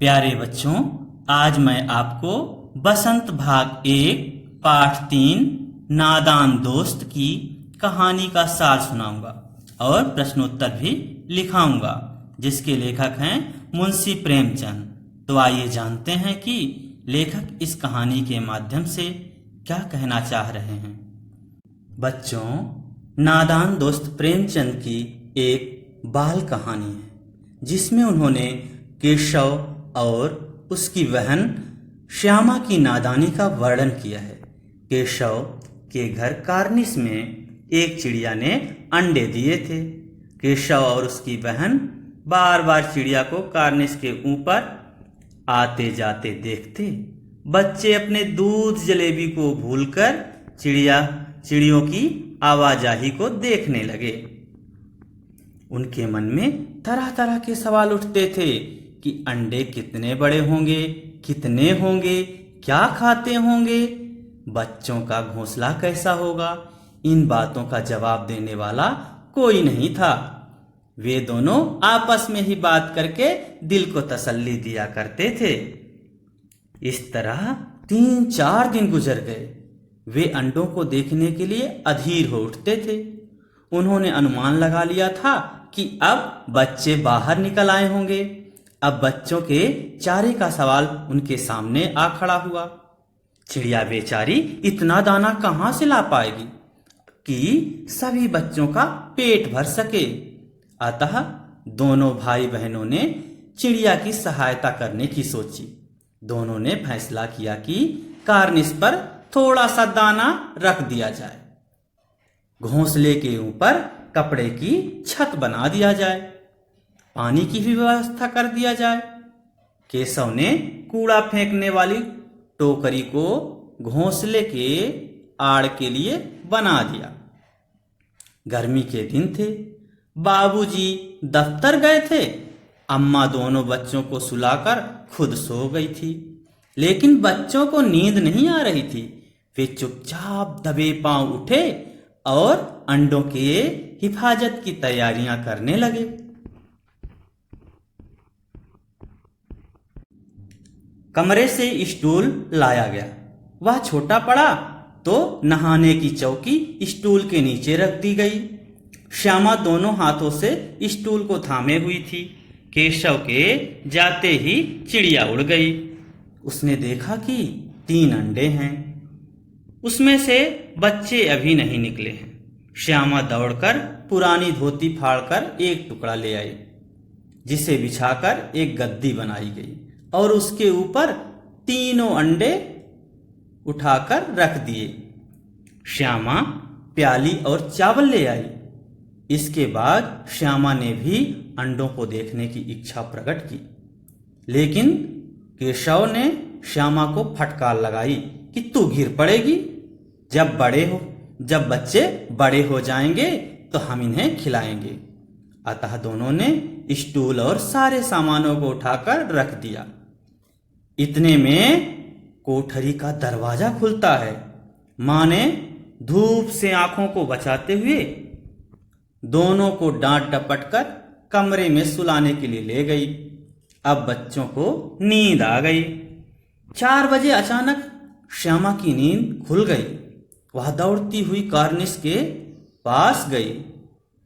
प्यारे बच्चों, आज मैं आपको बसंत भाग 1 पाठ 3 नादान दोस्त की कहानी का सार सुनाऊंगा और प्रश्नोत्तर भी लिखाऊंगा, जिसके लेखक हैं मुंशी प्रेमचंद। तो आइए जानते हैं कि लेखक इस कहानी के माध्यम से क्या कहना चाह रहे हैं। बच्चों, नादान दोस्त प्रेमचंद की एक बाल कहानी है, जिसमें उन्होंने केशव और उसकी बहन श्यामा की नादानी का वर्णन किया है। केशव के घर कार्निस में एक चिड़िया ने अंडे दिए थे। केशव और उसकी बहन बार बार चिड़िया को कार्निस के ऊपर आते जाते देखते। बच्चे अपने दूध जलेबी को भूलकर चिड़ियों की आवाजाही को देखने लगे। उनके मन में तरह तरह के सवाल उठते थे कि अंडे कितने बड़े होंगे, कितने होंगे, क्या खाते होंगे, बच्चों का घोंसला कैसा होगा। इन बातों का जवाब देने वाला कोई नहीं था। वे दोनों आपस में ही बात करके दिल को तसल्ली दिया करते थे। इस तरह 3-4 दिन गुजर गए। वे अंडों को देखने के लिए अधीर हो उठते थे। उन्होंने अनुमान लगा लिया था कि अब बच्चे बाहर निकल आए होंगे। अब बच्चों के चारे का सवाल उनके सामने आ खड़ा हुआ। चिड़िया बेचारी इतना दाना कहां से ला पाएगी कि सभी बच्चों का पेट भर सके। अतः दोनों भाई बहनों ने चिड़िया की सहायता करने की सोची। दोनों ने फैसला किया कि कार्निस पर थोड़ा सा दाना रख दिया जाए, घोंसले के ऊपर कपड़े की छत बना दिया जाए, पानी की भी व्यवस्था कर दिया जाए। केशव ने कूड़ा फेंकने वाली टोकरी को घोंसले के आड़ के लिए बना दिया। गर्मी के दिन थे। बाबूजी दफ्तर गए थे। अम्मा दोनों बच्चों को सुलाकर खुद सो गई थी। लेकिन बच्चों को नींद नहीं आ रही थी। वे चुपचाप दबे पांव उठे और अंडों के हिफाजत की तैयारियां करने लगे। कमरे से स्टूल लाया गया। वह छोटा पड़ा तो नहाने की चौकी स्टूल के नीचे रख दी गई। श्यामा दोनों हाथों से स्टूल को थामे हुई थी। केशव के जाते ही चिड़िया उड़ गई। उसने देखा कि 3 अंडे हैं। उसमें से बच्चे अभी नहीं निकले हैं। श्यामा दौड़कर पुरानी धोती फाड़कर एक टुकड़ा ले आई, जिसे बिछाकर एक गद्दी बनाई गई और उसके ऊपर 3 अंडे उठाकर रख दिए। श्यामा प्याली और चावल ले आई। इसके बाद श्यामा ने भी अंडों को देखने की इच्छा प्रकट की। लेकिन केशव ने श्यामा को फटकार लगाई कि तू गिर पड़ेगी। जब बच्चे बड़े हो जाएंगे तो हम इन्हें खिलाएंगे। अतः दोनों ने स्टूल और सारे सामानों को उठाकर रख दिया। इतने में कोठरी का दरवाजा खुलता है। मां ने धूप से आंखों को बचाते हुए दोनों को डांट डपट कर कमरे में सुलाने के लिए ले गई। अब बच्चों को नींद आ गई। 4 बजे अचानक श्यामा की नींद खुल गई। वह दौड़ती हुई कार्निस के पास गई।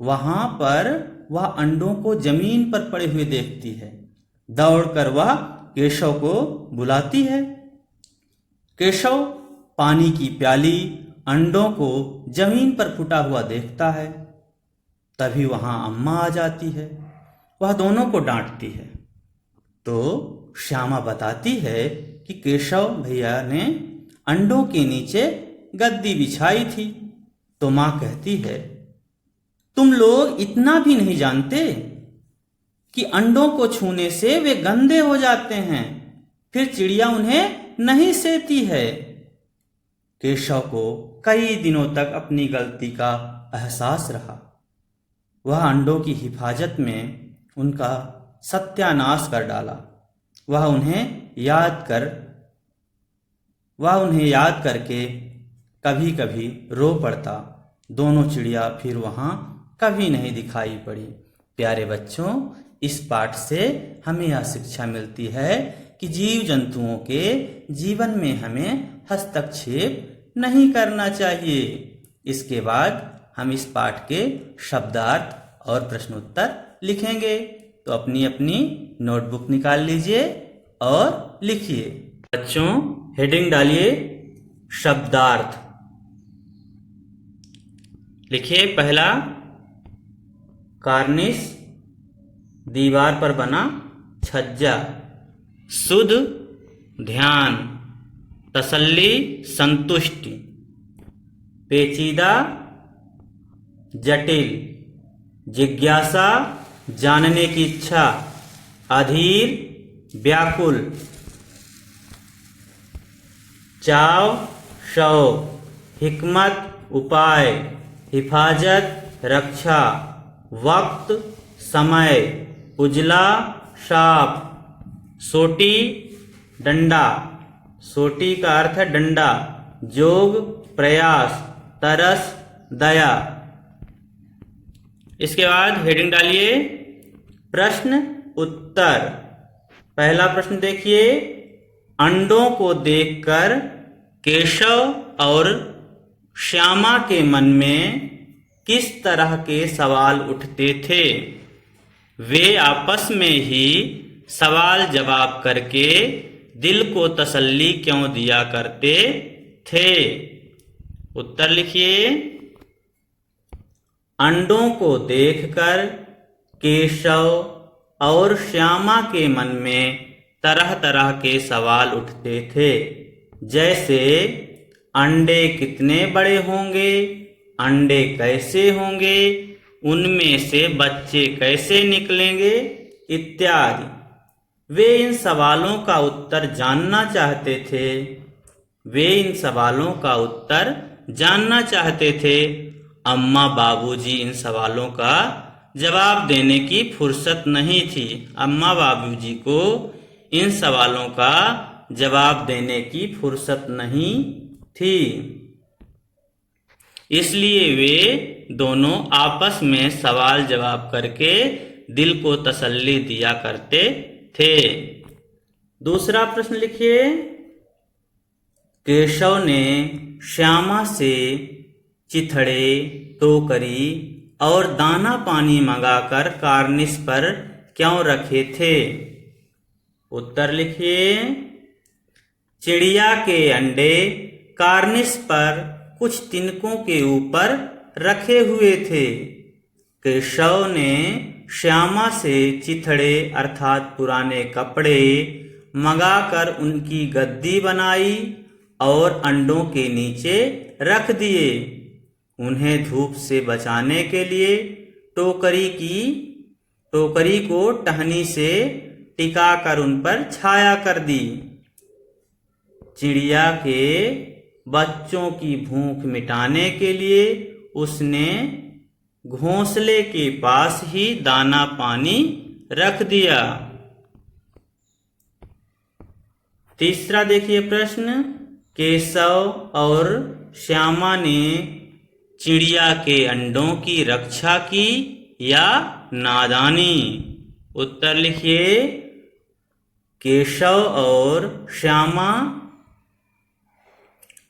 वहां पर वह अंडों को जमीन पर पड़े हुए देखती है। दौड़कर वह केशव को बुलाती है। केशव पानी की प्याली, अंडों को जमीन पर फुटा हुआ देखता है। तभी वहां अम्मा आ जाती है। वह दोनों को डांटती है। तो श्यामा बताती है कि केशव भैया ने अंडों के नीचे गद्दी बिछाई थी। तो मां कहती है, तुम लोग इतना भी नहीं जानते कि अंडों को छूने से वे गंदे हो जाते हैं, फिर चिड़िया उन्हें नहीं सेती है। केशव को कई दिनों तक अपनी गलती का एहसास रहा। वह अंडों की हिफाजत में उनका सत्यानाश कर डाला। वह उन्हें याद करके कभी कभी रो पड़ता। दोनों चिड़िया फिर वहां कभी नहीं दिखाई पड़ी। प्यारे बच्चों, इस पाठ से हमें यह शिक्षा मिलती है कि जीव जंतुओं के जीवन में हमें हस्तक्षेप नहीं करना चाहिए। इसके बाद हम इस पाठ के शब्दार्थ और प्रश्नोत्तर लिखेंगे। तो अपनी अपनी नोटबुक निकाल लीजिए और लिखिए। बच्चों, हेडिंग डालिए शब्दार्थ। लिखिए पहला, कार्निस, दीवार पर बना छज्जा। सुध, ध्यान। तसल्ली, संतुष्टि। पेचीदा, जटिल। जिज्ञासा, जानने की इच्छा। अधीर, व्याकुल। चाव, शौक। हिकमत, उपाय। हिफाजत, रक्षा। वक्त, समय। उजला, शाप। सोटी, डंडा। सोटी का अर्थ है डंडा। जोग, प्रयास। तरस, दया। इसके बाद हेडिंग डालिए प्रश्न उत्तर। पहला प्रश्न देखिए, अंडों को देखकर केशव और श्यामा के मन में किस तरह के सवाल उठते थे? वे आपस में ही सवाल जवाब करके दिल को तसल्ली क्यों दिया करते थे? उत्तर लिखिए। अंडों को देखकर केशव और श्यामा के मन में तरह तरह के सवाल उठते थे, जैसे अंडे कितने बड़े होंगे, अंडे कैसे होंगे, उनमें से बच्चे कैसे निकलेंगे इत्यादि। वे इन सवालों का उत्तर जानना चाहते थे। वे इन सवालों का उत्तर जानना चाहते थे। अम्मा बाबूजी इन सवालों का जवाब देने की फुर्सत नहीं थी। अम्मा बाबूजी को इन सवालों का जवाब देने की फुर्सत नहीं थी। इसलिए वे दोनों आपस में सवाल जवाब करके दिल को तसल्ली दिया करते थे। दूसरा प्रश्न लिखिए। केशव ने श्यामा से चिथड़े, टोकरी और दाना पानी मंगाकर कार्निस पर क्यों रखे थे? उत्तर लिखिए। चिड़िया के अंडे कार्निस पर कुछ तिनकों के ऊपर रखे हुए थे। केशव ने श्यामा से चिथड़े अर्थात पुराने कपड़े मंगाकर उनकी गद्दी बनाई और अंडों के नीचे रख दिए। उन्हें धूप से बचाने के लिए टोकरी को टहनी से टिकाकर उन पर छाया कर दी। चिड़िया के बच्चों की भूख मिटाने के लिए उसने घोंसले के पास ही दाना पानी रख दिया। तीसरा देखिए प्रश्न। केशव और श्यामा ने चिड़िया के अंडों की रक्षा की या नादानी? उत्तर लिखिए। केशव और श्यामा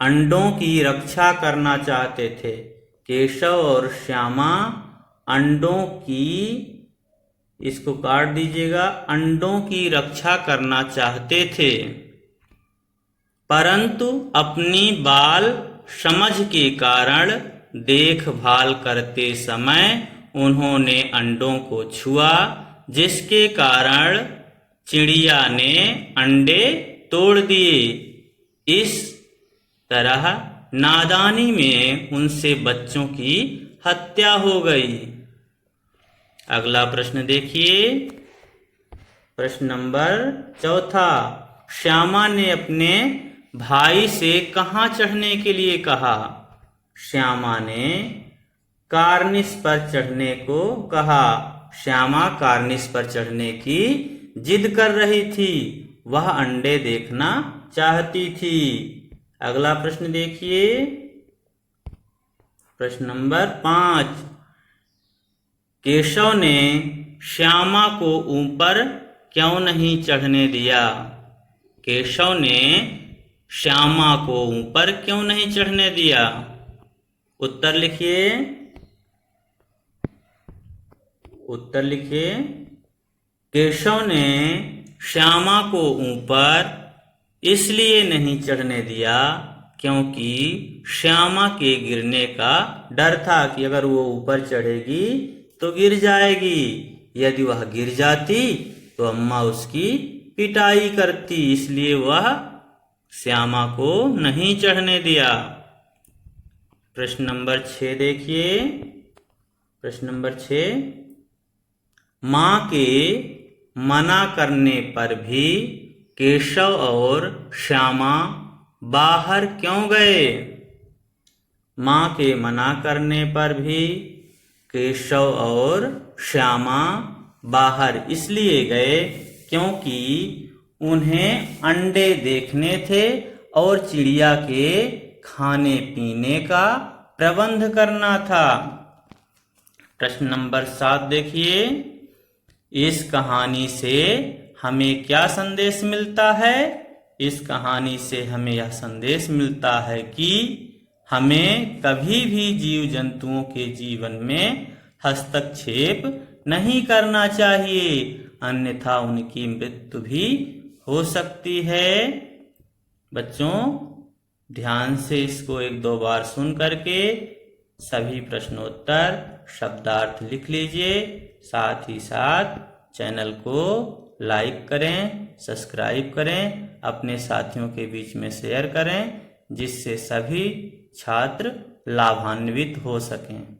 अंडों की रक्षा करना चाहते थे। केशव और श्यामा अंडों की, इसको काट दीजिएगा, अंडों की रक्षा करना चाहते थे, परंतु अपनी बाल समझ के कारण देखभाल करते समय उन्होंने अंडों को छुआ, जिसके कारण चिड़िया ने अंडे तोड़ दिए। इस तरह नादानी में उनसे बच्चों की हत्या हो गई। अगला प्रश्न देखिए। प्रश्न नंबर 4। श्यामा ने अपने भाई से कहाँ चढ़ने के लिए कहा? श्यामा ने कार्निस पर चढ़ने को कहा। श्यामा कार्निस पर चढ़ने की जिद कर रही थी। वह अंडे देखना चाहती थी। अगला प्रश्न देखिए। प्रश्न नंबर 5। केशव ने श्यामा को ऊपर क्यों नहीं चढ़ने दिया? केशव ने श्यामा को ऊपर क्यों नहीं चढ़ने दिया? उत्तर लिखिए। उत्तर लिखिए। केशव ने श्यामा को ऊपर इसलिए नहीं चढ़ने दिया क्योंकि श्यामा के गिरने का डर था कि अगर वो ऊपर चढ़ेगी तो गिर जाएगी। यदि वह गिर जाती तो अम्मा उसकी पिटाई करती, इसलिए वह श्यामा को नहीं चढ़ने दिया। प्रश्न नंबर 6 देखिए। प्रश्न नंबर 6, मां के मना करने पर भी केशव और श्यामा बाहर क्यों गए? मां के मना करने पर भी केशव और श्यामा बाहर इसलिए गए क्योंकि उन्हें अंडे देखने थे और चिड़िया के खाने पीने का प्रबंध करना था। प्रश्न नंबर 7 देखिए। इस कहानी से हमें क्या संदेश मिलता है? इस कहानी से हमें यह संदेश मिलता है कि हमें कभी भी जीव जंतुओं के जीवन में हस्तक्षेप नहीं करना चाहिए, अन्यथा उनकी मृत्यु भी हो सकती है। बच्चों, ध्यान से इसको 1-2 बार सुन करके सभी प्रश्नोत्तर शब्दार्थ लिख लीजिए। साथ ही साथ चैनल को लाइक करें, सब्सक्राइब करें, अपने साथियों के बीच में शेयर करें, जिससे सभी छात्र लाभान्वित हो सकें।